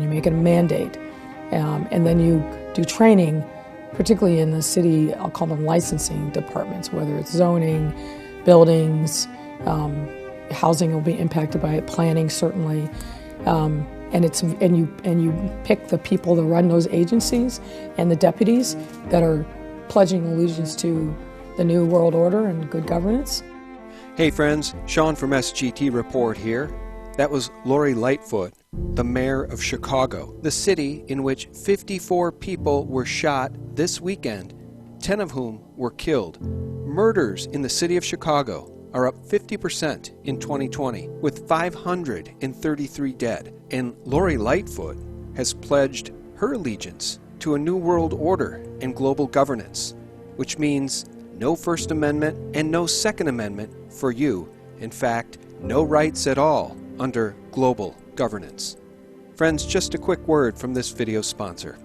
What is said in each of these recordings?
you make it a mandate. And then you do training, particularly in the city, I'll call them licensing departments, whether it's zoning, buildings, housing will be impacted by it, planning certainly. And you pick the people that run those agencies and the deputies that are pledging allegiance to the new world order and good governance. Hey friends, Sean from SGT Report here. That was Lori Lightfoot, the mayor of Chicago, the city in which 54 people were shot this weekend, 10 of whom were killed. Murders in the city of Chicago are up 50% in 2020, with 533 dead. And Lori Lightfoot has pledged her allegiance to a new world order and global governance, which means no First Amendment and no Second Amendment for you. In fact, no rights at all under global governance. Friends, just a quick word from this video sponsor.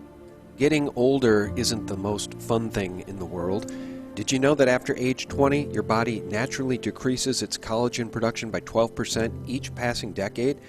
Getting older isn't the most fun thing in the world. Did you know that after age 20, your body naturally decreases its collagen production by 12% each passing decade?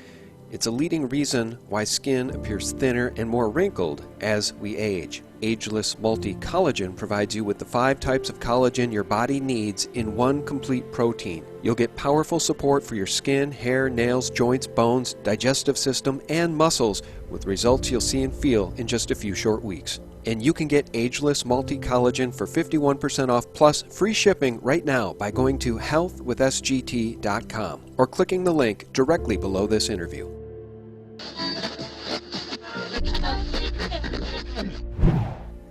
It's a leading reason why skin appears thinner and more wrinkled as we age. Ageless Multi-Collagen provides you with the 5 types of collagen your body needs in one complete protein. You'll get powerful support for your skin, hair, nails, joints, bones, digestive system, and muscles, with results you'll see and feel in just a few short weeks. And you can get Ageless Multi-Collagen for 51% off plus free shipping right now by going to healthwithsgt.com or clicking the link directly below this interview.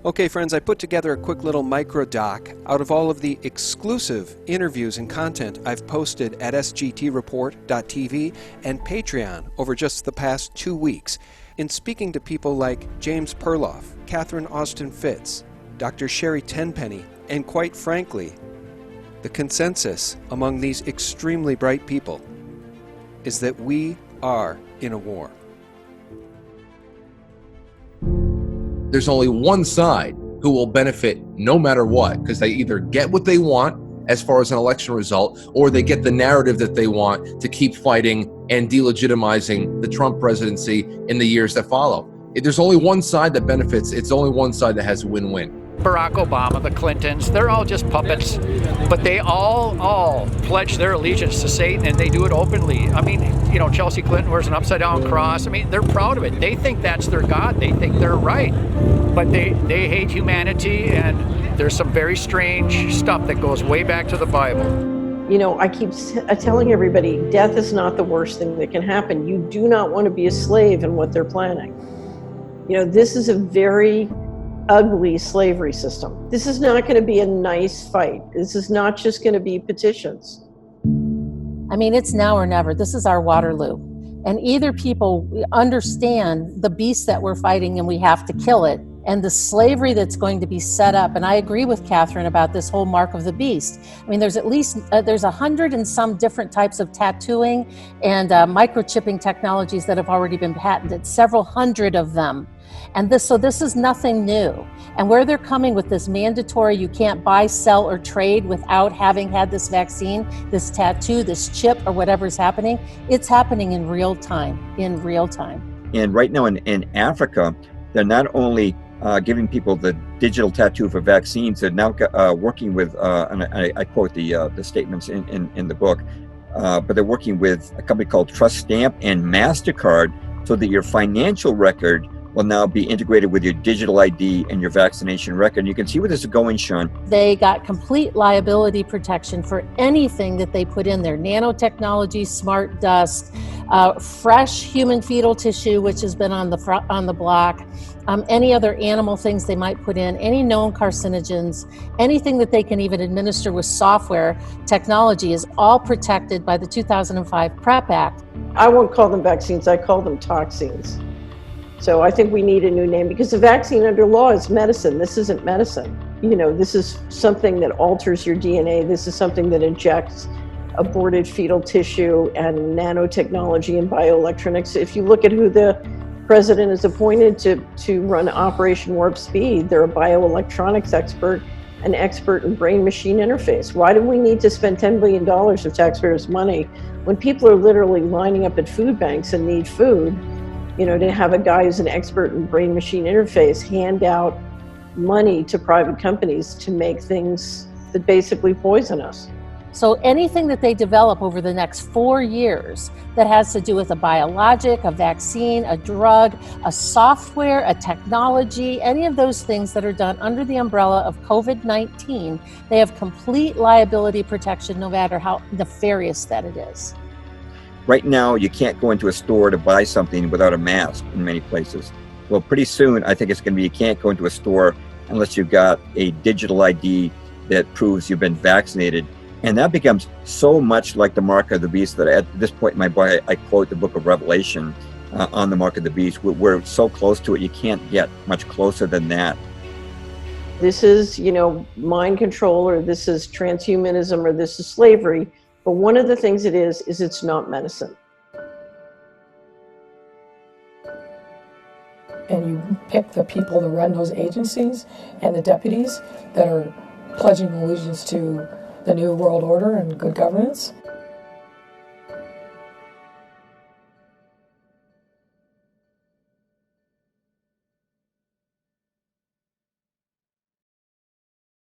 Okay friends, I put together a quick little micro doc out of all of the exclusive interviews and content I've posted at sgtreport.tv and Patreon over just the past 2 weeks. In speaking to people like James Perloff, Catherine Austin Fitz, Dr. Sherry Tenpenny, and quite frankly, the consensus among these extremely bright people is that we are in a war. There's only one side who will benefit no matter what, because they either get what they want as far as an election result, or they get the narrative that they want to keep fighting and delegitimizing the Trump presidency in the years that follow. There's only one side that benefits. It's only one side that has a win-win. Barack Obama, the Clintons, they're all just puppets, but they all pledge their allegiance to Satan, and they do it openly. I mean, you know, Chelsea Clinton wears an upside-down cross. I mean, they're proud of it. They think that's their God. They think they're right, but they hate humanity, and there's some very strange stuff that goes way back to the Bible. You know, I keep telling everybody, death is not the worst thing that can happen. You do not want to be a slave in what they're planning. You know, this is a very ugly slavery system. This is not going to be a nice fight. This is not just going to be petitions. I mean, it's now or never. This is our Waterloo. And either people understand the beast that we're fighting and we have to kill it, and the slavery that's going to be set up. And I agree with Catherine about this whole mark of the beast. I mean, there's at least, there's 100 and some different types of tattooing and microchipping technologies that have already been patented, several hundred of them. And this is nothing new. And where they're coming with this mandatory, you can't buy, sell, or trade without having had this vaccine, this tattoo, this chip, or whatever's happening, it's happening in real time, And right now in Africa, they're not only giving people the digital tattoo for vaccines, they're now working with, and I quote the statements in the book, but they're working with a company called Trust Stamp and MasterCard so that your financial record will now be integrated with your digital ID and your vaccination record. And you can see where this is going, Sean. They got complete liability protection for anything that they put in there. Nanotechnology, smart dust, fresh human fetal tissue, which has been on the block, any other animal things they might put in, any known carcinogens, anything that they can even administer with software technology is all protected by the 2005 PrEP Act. I won't call them vaccines, I call them toxins. So I think we need a new name, because the vaccine under law is medicine. This isn't medicine. You know, this is something that alters your DNA. This is something that injects aborted fetal tissue and nanotechnology and bioelectronics. If you look at who the president is appointed to run Operation Warp Speed, they're a bioelectronics expert, an expert in brain-machine interface. Why do we need to spend $10 billion of taxpayers' money when people are literally lining up at food banks and need food? to have a guy who's an expert in brain-machine interface hand out money to private companies to make things that basically poison us. So anything that they develop over the next 4 years that has to do with a biologic, a vaccine, a drug, a software, a technology, any of those things that are done under the umbrella of COVID-19, they have complete liability protection no matter how nefarious that it is. Right now, you can't go into a store to buy something without a mask in many places. Well, pretty soon, I think it's going to be you can't go into a store unless you've got a digital ID that proves you've been vaccinated. And that becomes so much like the mark of the beast that at this point in my book, I quote the book of Revelation on the mark of the beast. We're so close to it, you can't get much closer than that. This is, mind control, or this is transhumanism, or this is slavery. But one of the things it is it's not medicine. And you pick the people to run those agencies and the deputies that are pledging allegiance to the New World Order and good governance.